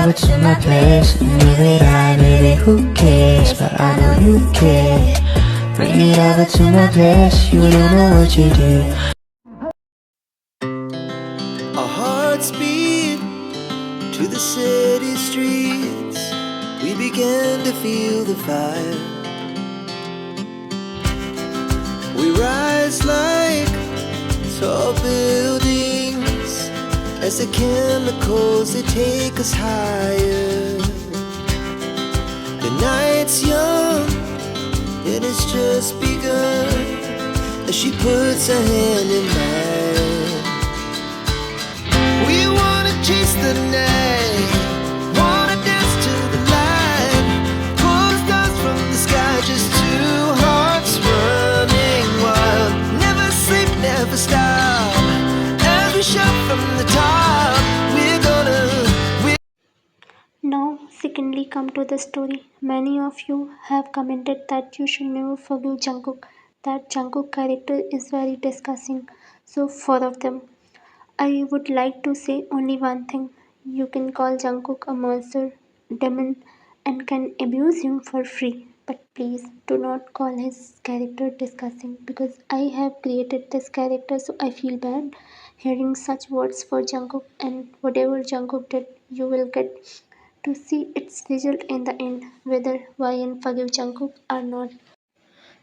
over to my place and leave it out, baby, who cares? But I know you care. Bring it over to my place, you don't know what you do. Our hearts beat to the city streets. We began to feel the fire. We rise like tall buildings as the chemicals, they take us higher. The night's young, it has just begun as she puts her hand in mine. We wanna chase the night, wanna dance to the light, pull the stars from the sky, just two hearts running wild. Never sleep, never stop, as we shout from the top. We're gonna Now, secondly, come to the story. Many of you have commented that you should never forgive Jungkook, that Jungkook character is very disgusting. So, four of them. I would like to say only one thing. You can call Jungkook a monster, demon, and can abuse him for free. But please do not call his character disgusting, because I have created this character, so I feel bad hearing such words for Jungkook, and whatever Jungkook did, you will get to see its result in the end, whether YN forgive Jungkook or not.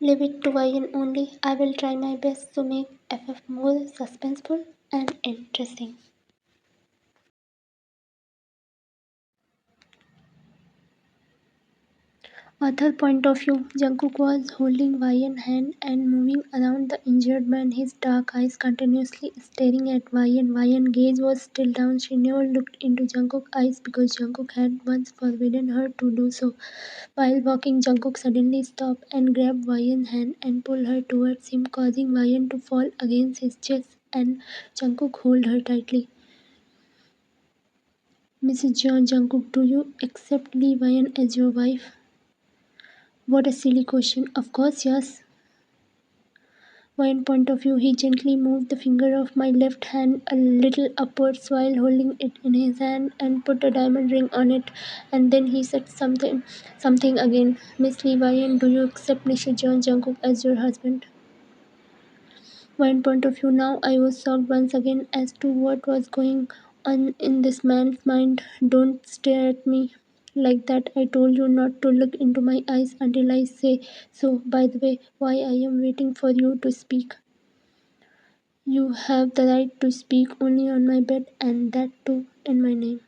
Leave it to YN only. I will try my best to make FF more suspenseful and interesting. Other point of view, Jungkook was holding YN's hand and moving around the injured man, his dark eyes continuously staring at YN. YN's gaze was still down. She never looked into Jungkook's eyes because Jungkook had once forbidden her to do so. While walking, Jungkook suddenly stopped and grabbed YN's hand and pulled her towards him, causing YN to fall against his chest, and Jungkook held her tightly. Mrs. Jungkook, do you accept Lee YN as your wife? What a silly question. Of course, yes. One point of view, he gently moved the finger of my left hand a little upwards while holding it in his hand and put a diamond ring on it. And then he said something again. Miss Lee YN, do you accept Mr. Jungkook as your husband? One point of view, now I was shocked once again as to what was going on in this man's mind. Don't stare at me like that. I told you not to look into my eyes until I say so. By the way, why I am waiting for you to speak? You have the right to speak only on my bed, and that too in my name.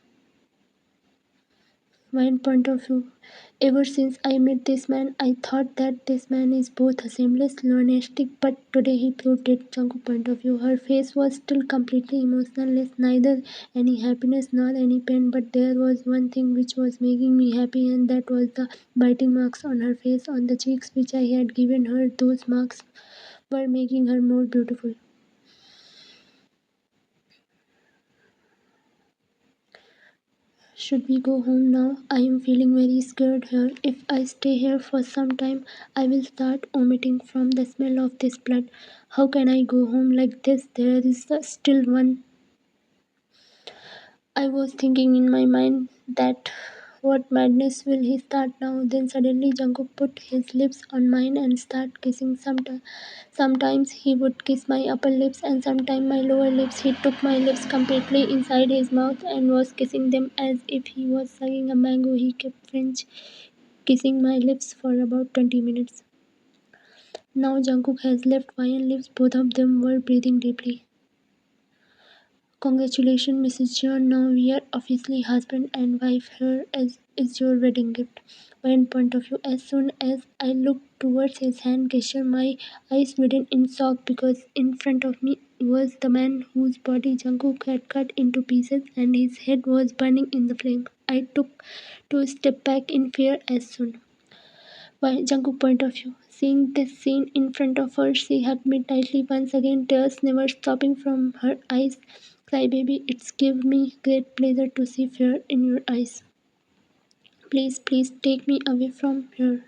One point of view, ever since I met this man, I thought that this man is both a shameless lunatic, but today he proved it. Jungkook point of view, her face was still completely emotionless, neither any happiness nor any pain, but there was one thing which was making me happy, and that was the biting marks on her face, on the cheeks which I had given her. Those marks were making her more beautiful. Should we go home now? I am feeling very scared here. If I stay here for some time, I will start vomiting from the smell of this blood. How can I go home like this? There is still one. I was thinking in my mind that what madness will he start now? Then suddenly Jungkook put his lips on mine and started kissing. Sometimes he would kiss my upper lips and sometimes my lower lips. He took my lips completely inside his mouth and was kissing them as if he was sucking a mango. He kept French kissing my lips for about 20 minutes. Now Jungkook has left YN lips. Both of them were breathing deeply. Congratulations, Mrs. John. Now we are officially husband and wife. Here is your wedding gift. One point of view, as soon as I looked towards his hand gesture, my eyes widened in shock because in front of me was the man whose body Jungkook had cut into pieces and his head was burning in the flame. I took 2 steps back in fear as soon. By Jungkook point of view, seeing this scene in front of her, she hugged me tightly once again, tears never stopping from her eyes. Cry baby, it's give me great pleasure to see fear in your eyes. Please, please take me away from here.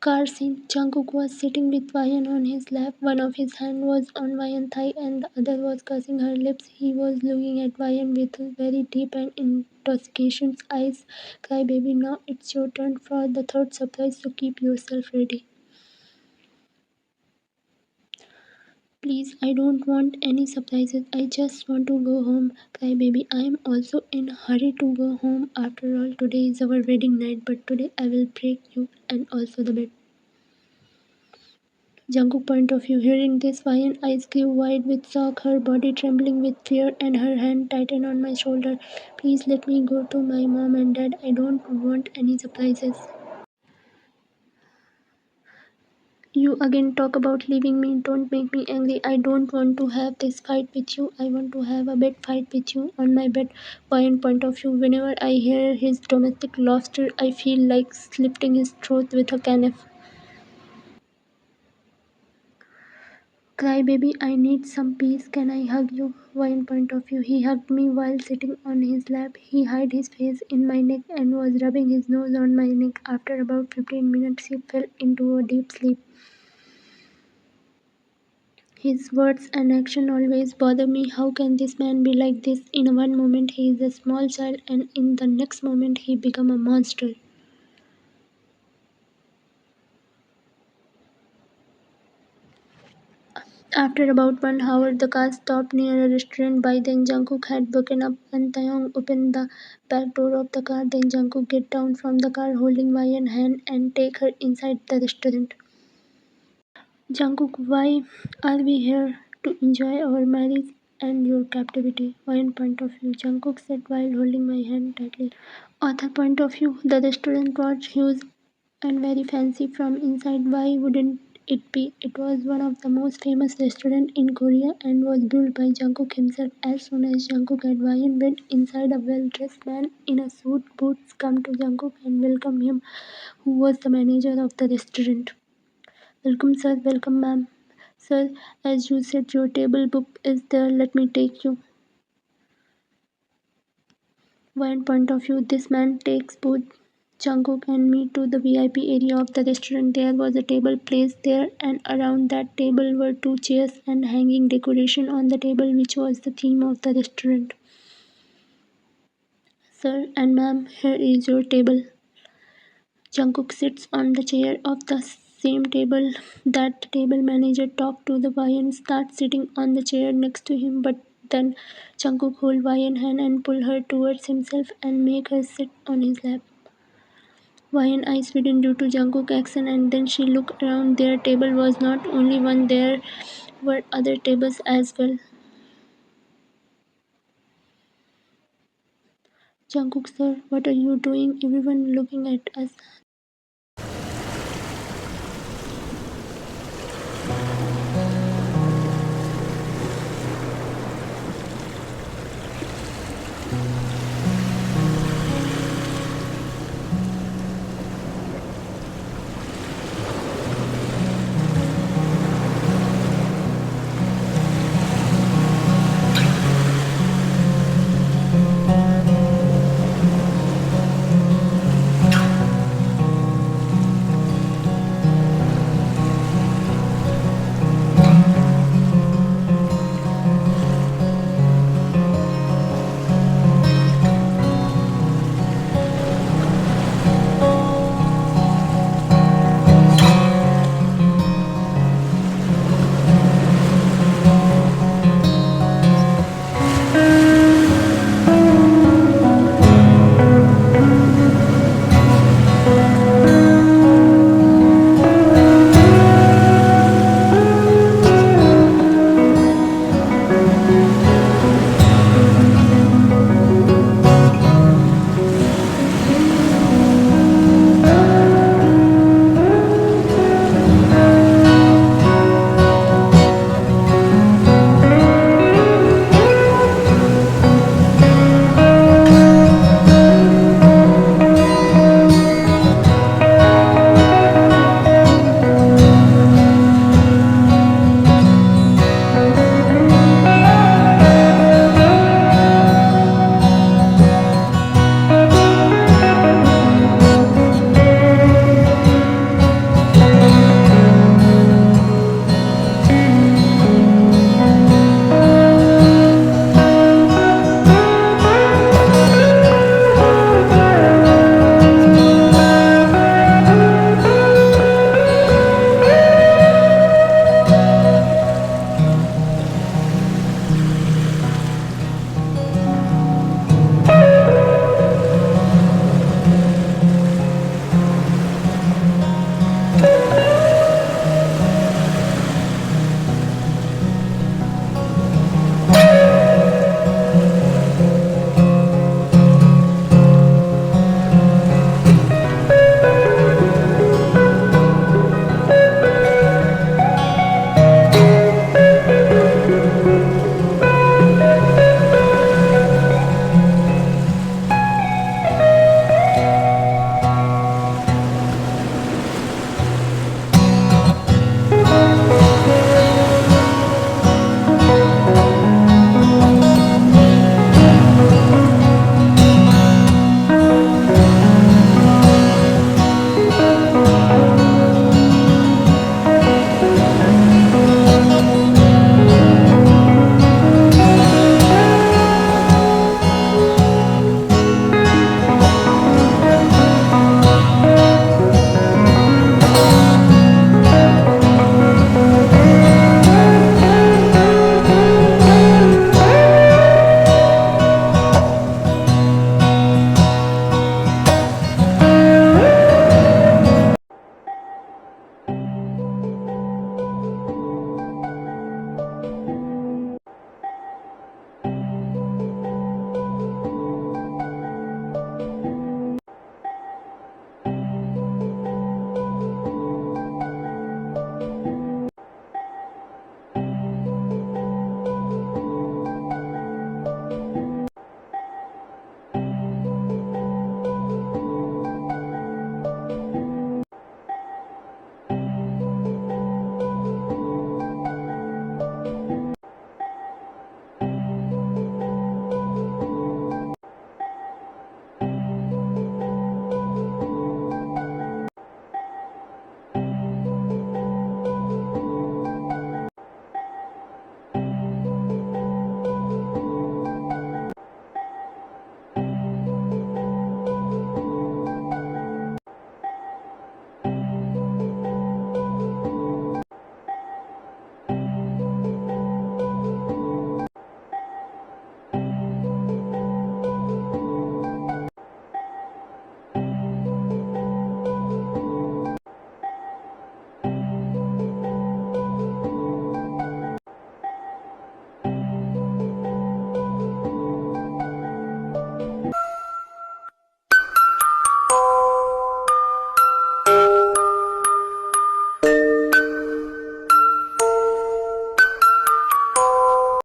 Car scene. Jungkook was sitting with Wyan on his lap. One of his hands was on Wyan's thigh and the other was kissing her lips. He was looking at Wyan with very deep and intoxicating eyes. Cry baby, now it's your turn for the third surprise, so keep yourself ready. Please, I don't want any surprises. I just want to go home. Cry baby, I am also in a hurry to go home. After all, today is our wedding night, but today I will break you and also the bed. Jungkook point of view. Hearing this, Wyan's eyes grew wide with shock, her body trembling with fear, and her hand tightened on my shoulder. Please let me go to my mom and dad. I don't want any surprises. You again talk about leaving me. Don't make me angry. I don't want to have this fight with you. I want to have a bed fight with you on my bed. Wyan's point of view. Whenever I hear his domestic laughter, I feel like slitting his throat with a knife. Cry baby, I need some peace. Can I hug you? Wyan's point of view. He hugged me while sitting on his lap. He hid his face in my neck and was rubbing his nose on my neck. After about 15 minutes, he fell into a deep sleep. His words and action always bother me. How can this man be like this? In one moment he is a small child and in the next moment he become a monster. After about 1 hour, the car stopped near a restaurant. By then Jungkook had woken up and Taeyong opened the back door of the car. Then Jungkook get down from the car holding Wyan's hand and take her inside the restaurant. Jungkook, why are we here? To enjoy our marriage and your captivity. Wyan's point of view. Jungkook said while holding my hand tightly. Author point of view. The restaurant was huge and very fancy from inside. Why wouldn't it be? It was one of the most famous restaurants in Korea and was built by Jungkook himself. As soon as Jungkook and Wyan went inside, a well-dressed man in a suit boots come to Jungkook and welcomed him, who was the manager of the restaurant. Welcome sir, welcome ma'am. Sir, as you said, your table book is there. Let me take you. One point of view. This man takes both Jungkook and me to the VIP area of the restaurant. There was a table placed there and around that table were 2 chairs and hanging decoration on the table, which was the theme of the restaurant. Sir and ma'am, here is your table. Jungkook sits on the chair of the same table that the table manager talked to. The Wyan starts sitting on the chair next to him, but then Jungkook hold Wyan's hand and pull her towards himself and make her sit on his lap. Wyan's eyes widened due to Jungkook's action and then she looked around. Their table was not only one, there were other tables as well. Jungkook, sir, what are you doing? Everyone looking at us.